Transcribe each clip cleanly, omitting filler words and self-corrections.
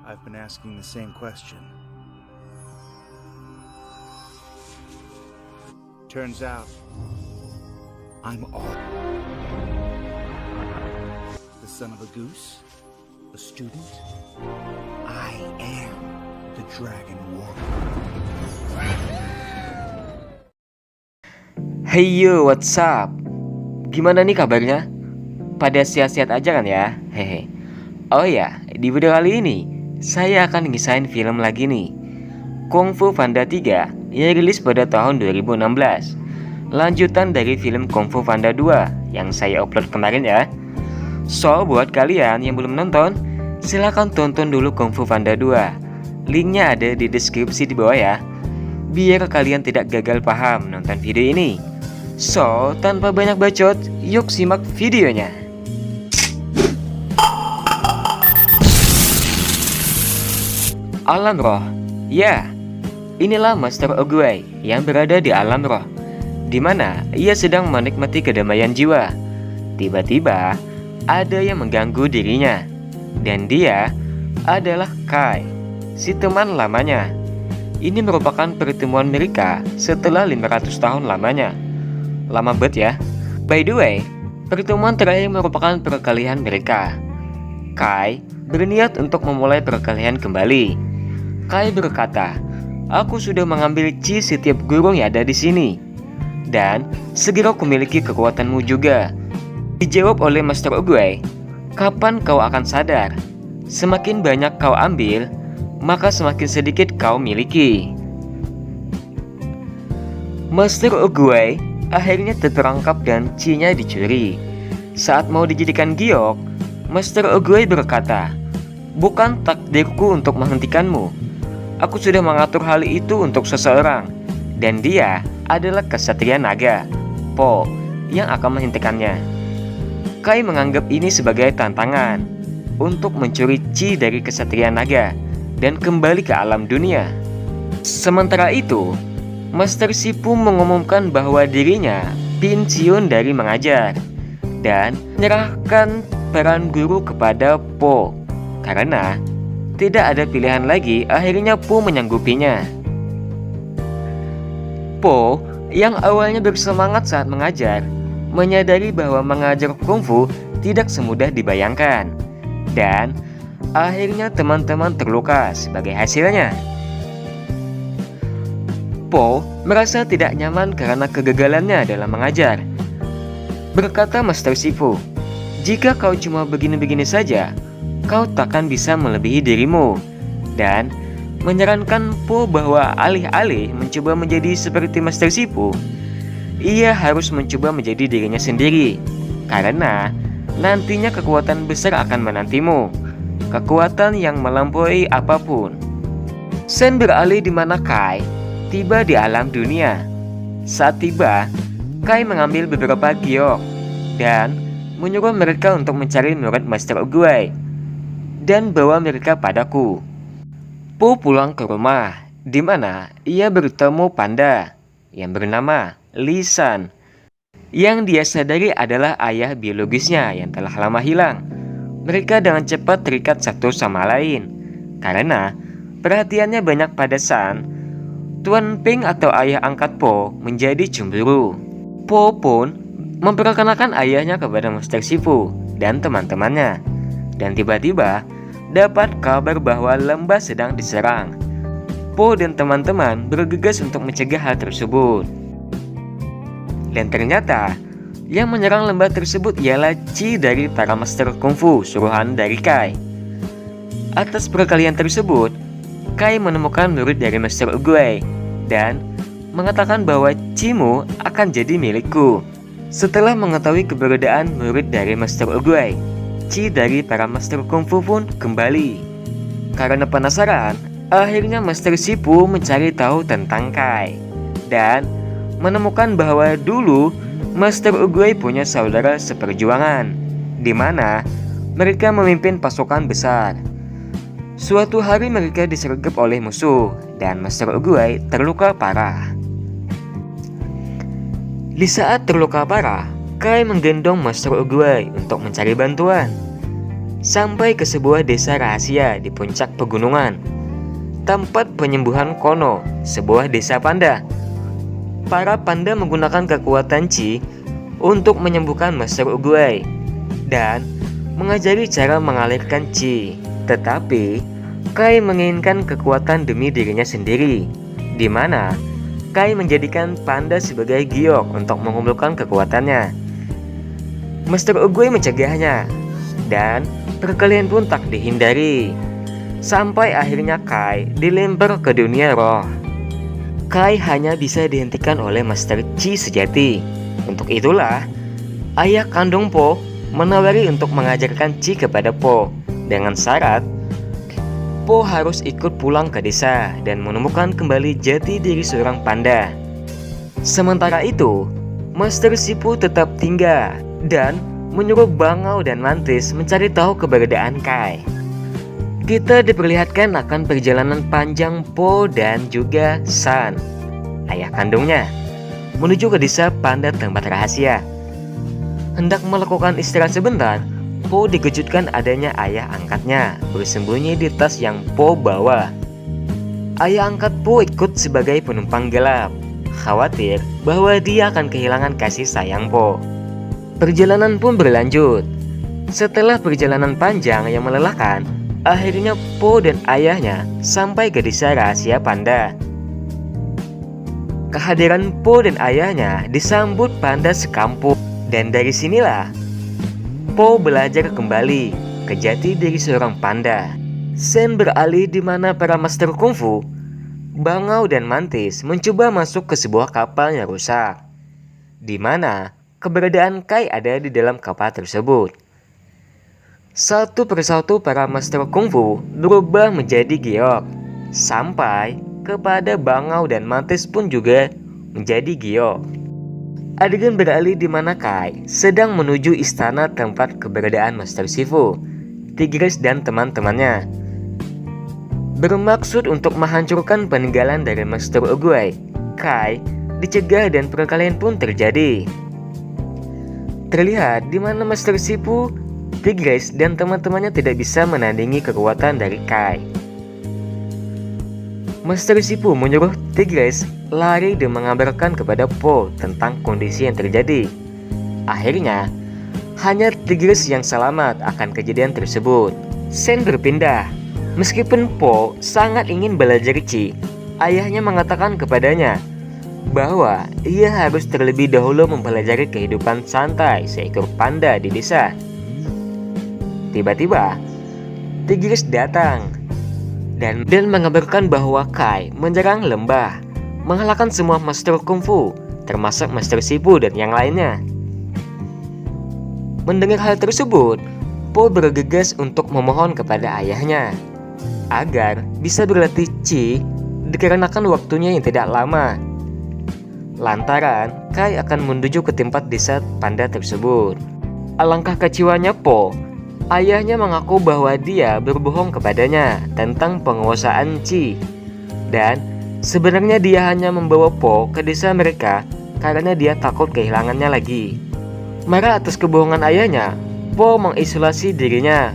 I've been asking the same question. Turns out, I'm all. The son of a goose? A student? I am the Dragon Warrior. Hey yo, what's up? Gimana nih kabarnya? Pada sehat-sehat aja kan ya? Hehe. Oh ya, di video kali ini saya akan ngisain film lagi nih, Kung Fu Panda 3 yang rilis pada tahun 2016. Lanjutan dari film Kung Fu Panda 2 yang saya upload kemarin ya. So, buat kalian yang belum nonton, silahkan tonton dulu Kung Fu Panda 2. Linknya ada di deskripsi di bawah ya, biar kalian tidak gagal paham nonton video ini. So, tanpa banyak bacot, yuk simak videonya. Alam roh. Ya, inilah Master Oogway yang berada di alam roh, di mana ia sedang menikmati kedamaian jiwa. Tiba-tiba ada yang mengganggu dirinya, dan dia adalah Kai, si teman lamanya. Ini merupakan pertemuan mereka setelah 500 tahun lamanya. Lama banget ya. By the way, pertemuan terakhir merupakan perkalian mereka. Kai berniat untuk memulai perkalian kembali. Kai berkata, "Aku sudah mengambil chi setiap guru yang ada di sini, dan segera kumiliki kekuatanmu juga." Dijawab oleh Master Oogway, "Kapan kau akan sadar? Semakin banyak kau ambil, maka semakin sedikit kau miliki." Master Oogway akhirnya terperangkap dan chi-nya dicuri. Saat mau dijadikan giok, Master Oogway berkata, "Bukan takdirku untuk menghentikanmu. Aku sudah mengatur hal itu untuk seseorang, dan dia adalah kesatria naga, Po, yang akan menghentikannya." Kai menganggap ini sebagai tantangan untuk mencuri chi dari kesatria naga dan kembali ke alam dunia. Sementara itu, Master Sifu mengumumkan bahwa dirinya pensiun dari mengajar dan menyerahkan peran guru kepada Po. Karena tidak ada pilihan lagi, akhirnya Po menyanggupinya. Po yang awalnya bersemangat saat mengajar, menyadari bahwa mengajar kungfu tidak semudah dibayangkan, dan akhirnya teman-teman terluka sebagai hasilnya. Po merasa tidak nyaman karena kegagalannya dalam mengajar. Berkata Master Sifu, "Jika kau cuma begini-begini saja, kau takkan bisa melebihi dirimu." Dan menyarankan Po bahwa alih-alih mencoba menjadi seperti Master Sifu, ia harus mencoba menjadi dirinya sendiri, karena nantinya kekuatan besar akan menantimu, kekuatan yang melampaui apapun. Sen beralih di mana Kai tiba di alam dunia. Saat tiba, Kai mengambil beberapa giok dan menyuruh mereka untuk mencari murid Master Oogway dan bawa mereka padaku. Po pulang ke rumah, di mana ia bertemu panda yang bernama Li San, yang dia sadari adalah ayah biologisnya yang telah lama hilang. Mereka dengan cepat terikat satu sama lain karena perhatiannya banyak pada San. Tuan Ping atau ayah angkat Po menjadi cemburu. Po pun memperkenalkan ayahnya kepada Master Sifu dan teman-temannya, dan tiba-tiba dapat kabar bahwa lembah sedang diserang. Po dan teman-teman bergegas untuk mencegah hal tersebut. Dan ternyata yang menyerang lembah tersebut ialah chi dari para master kungfu suruhan dari Kai. Atas perkalian tersebut, Kai menemukan murid dari Master Oogway dan mengatakan bahwa chi-mu akan jadi milikku. Setelah mengetahui keberadaan murid dari Master Oogway, chi dari para master kungfu pun kembali. Karena penasaran, akhirnya Master Sifu mencari tahu tentang Kai dan menemukan bahwa dulu Master Oogway punya saudara seperjuangan, di mana mereka memimpin pasukan besar. Suatu hari mereka disergap oleh musuh dan Master Oogway terluka parah. Di saat terluka parah, Kai menggendong Master Oogway untuk mencari bantuan. sampai ke sebuah desa rahasia di puncak pegunungan, tempat penyembuhan Kono, sebuah desa panda. Para panda menggunakan kekuatan Chi untuk menyembuhkan Master Oogway dan mengajari cara mengalirkan Chi. Tetapi Kai menginginkan kekuatan demi dirinya sendiri, di mana Kai menjadikan panda sebagai giok untuk mengumpulkan kekuatannya. Master Oogway mencegahnya, dan perkelahian pun tak dihindari. Sampai akhirnya Kai dilempar ke dunia roh. Kai hanya bisa dihentikan oleh Master Chi sejati. Untuk itulah, ayah kandung Po menawari untuk mengajarkan Chi kepada Po, dengan syarat Po harus ikut pulang ke desa dan menemukan kembali jati diri seorang panda. Sementara itu, Master Sifu tetap tinggal dan menyuruh Bangau dan Mantis mencari tahu keberadaan Kai. Kita diperlihatkan akan perjalanan panjang Po dan juga San, ayah kandungnya, menuju ke desa panda tempat rahasia. Hendak melakukan istirahat sebentar, Po dikejutkan adanya ayah angkatnya bersembunyi di tas yang Po bawa. Ayah angkat Po ikut sebagai penumpang gelap, khawatir bahwa dia akan kehilangan kasih sayang Po. Perjalanan pun berlanjut. Setelah perjalanan panjang yang melelahkan, akhirnya Po dan ayahnya sampai ke desa rahasia panda. Kehadiran Po dan ayahnya disambut panda sekampung, dan dari sinilah Po belajar kembali ke jati diri seorang panda. Sen beralih di mana para master kungfu, Bangau dan Mantis mencoba masuk ke sebuah kapal yang rusak, di mana keberadaan Kai ada di dalam kapal tersebut. Satu persatu para master kungfu berubah menjadi giok, sampai kepada Bangau dan Mantis pun juga menjadi giok. Adegan beralih di mana Kai sedang menuju istana tempat keberadaan Master Sifu, Tigris dan teman-temannya, bermaksud untuk menghancurkan peninggalan dari Master Oogway. Kai dicegah dan perkelahian pun terjadi. Terlihat di mana Master Sifu, Tigris dan teman-temannya tidak bisa menandingi kekuatan dari Kai. Master Sifu menyuruh Tigris lari dan mengabarkan kepada Po tentang kondisi yang terjadi. Akhirnya, hanya Tigris yang selamat akan kejadian tersebut. Sen berpindah. Meskipun Po sangat ingin belajar Chi, ayahnya mengatakan kepadanya bahwa ia harus terlebih dahulu mempelajari kehidupan santai seekor panda di desa. Tiba-tiba, Tigris datang dan mengabarkan bahwa Kai menyerang lembah, mengalahkan semua master kungfu, termasuk Master Sifu dan yang lainnya. Mendengar hal tersebut, Po bergegas untuk memohon kepada ayahnya agar bisa berlatih Chi dikarenakan waktunya yang tidak lama. Lantaran Kai akan menuju ke tempat desa panda tersebut. Alangkah kecewanya Po, ayahnya mengaku bahwa dia berbohong kepadanya tentang penguasaan Chi, dan sebenarnya dia hanya membawa Po ke desa mereka karena dia takut kehilangannya lagi. Marah atas kebohongan ayahnya, Po mengisolasi dirinya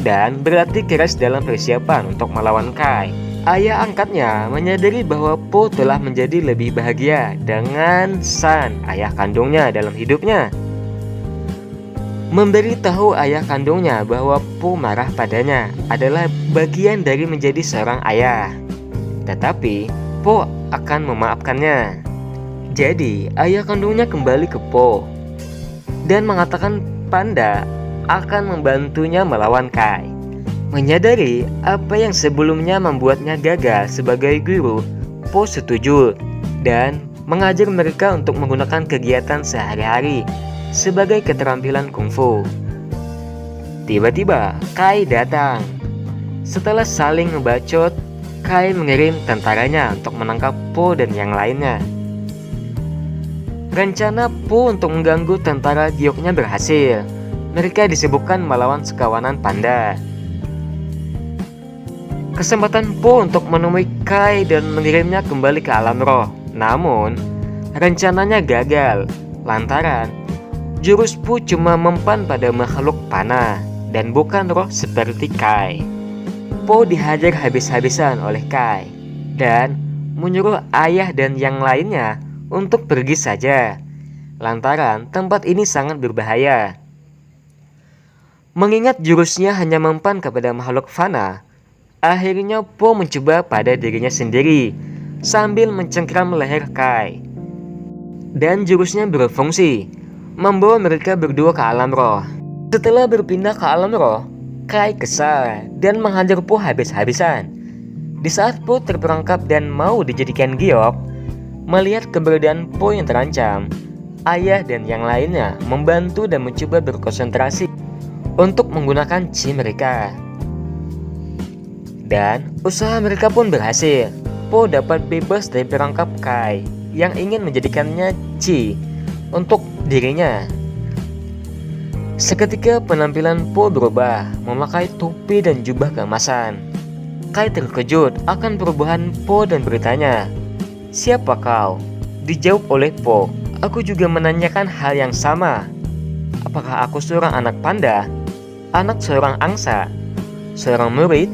dan berlatih keras dalam persiapan untuk melawan Kai. Ayah angkatnya menyadari bahwa Po telah menjadi lebih bahagia dengan San, ayah kandungnya dalam hidupnya. Memberitahu ayah kandungnya bahwa Po marah padanya adalah bagian dari menjadi seorang ayah. Tetapi Po akan memaafkannya. Jadi ayah kandungnya kembali ke Po dan mengatakan panda akan membantunya melawan Kai. Menyadari apa yang sebelumnya membuatnya gagal sebagai guru, Po setuju dan mengajar mereka untuk menggunakan kegiatan sehari-hari sebagai keterampilan kungfu. Tiba-tiba Kai datang. Setelah saling ngebacot, Kai mengirim tentaranya untuk menangkap Po dan yang lainnya. Rencana Po untuk mengganggu tentara gioknya berhasil. Mereka disibukkan melawan sekawanan panda. Kesempatan Po untuk menemui Kai dan mengirimnya kembali ke alam roh. Namun, rencananya gagal lantaran jurus Po cuma mempan pada makhluk panah dan bukan roh seperti Kai. Po dihajar habis-habisan oleh Kai dan menyuruh ayah dan yang lainnya untuk pergi saja, lantaran tempat ini sangat berbahaya. Mengingat jurusnya hanya mempan kepada makhluk fana, akhirnya Po mencoba pada dirinya sendiri sambil mencengkram leher Kai. Dan jurusnya berfungsi, membawa mereka berdua ke alam roh. Setelah berpindah ke alam roh, Kai kesal dan menghajar Po habis-habisan. Di saat Po terperangkap dan mau dijadikan giok, melihat keberadaan Po yang terancam, ayah dan yang lainnya membantu dan mencoba berkonsentrasi untuk menggunakan chi mereka. Dan usaha mereka pun berhasil. Po dapat bebas dari perangkap Kai yang ingin menjadikannya chi untuk dirinya. Seketika penampilan Po berubah, memakai topi dan jubah keemasan. Kai terkejut akan perubahan Po dan bertanya, "Siapa kau?" Dijawab oleh Po, "Aku juga menanyakan hal yang sama. Apakah aku seorang anak panda, anak seorang angsa, seorang murid,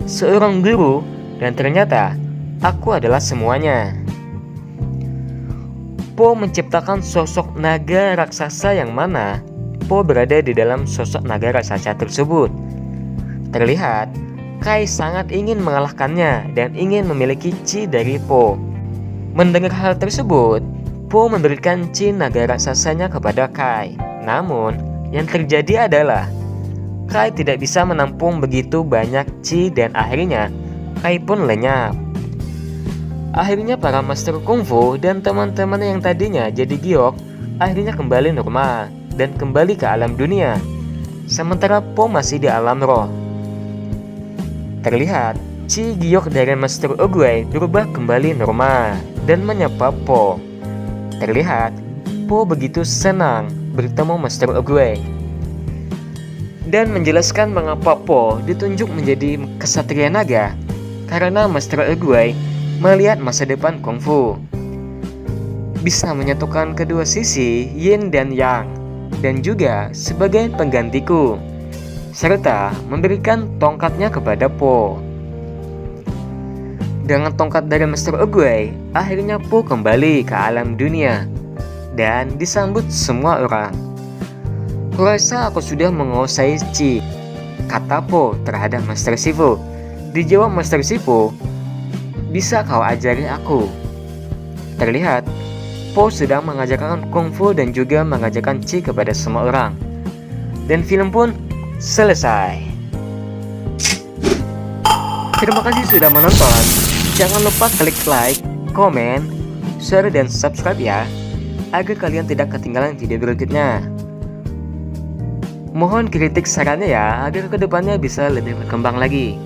seorang guru, dan ternyata aku adalah semuanya." Po menciptakan sosok naga raksasa yang mana Po berada di dalam sosok naga raksasa tersebut. Terlihat Kai sangat ingin mengalahkannya dan ingin memiliki chi dari Po. Mendengar hal tersebut, Po memberikan chi naga raksasanya kepada Kai. Namun yang terjadi adalah Kai tidak bisa menampung begitu banyak chi dan akhirnya Kai pun lenyap. Akhirnya para master kungfu dan teman-teman yang tadinya jadi giok akhirnya kembali normal dan kembali ke alam dunia, sementara Po masih di alam roh. Terlihat chi giok dari Master Oogway berubah kembali normal dan menyapa Po. Terlihat Po begitu senang bertemu Master Oogway dan menjelaskan mengapa Po ditunjuk menjadi kesatria naga, karena Master Oogway melihat masa depan kungfu bisa menyatukan kedua sisi yin dan yang, dan juga sebagai penggantiku, serta memberikan tongkatnya kepada Po. Dengan tongkat dari Master Oogway, akhirnya Po kembali ke alam dunia dan disambut semua orang. "Kurasa aku sudah menguasai chi," kata Po terhadap Master Shifu. Dijawab Master Shifu, "Bisa kau ajari aku?" Terlihat Po sedang mengajarkan kungfu dan juga mengajarkan chi kepada semua orang. Dan film pun selesai. Terima kasih sudah menonton. Jangan lupa klik like, komen, share, dan subscribe ya, agar kalian tidak ketinggalan video berikutnya. Mohon kritik sarannya ya, agar kedepannya bisa lebih berkembang lagi.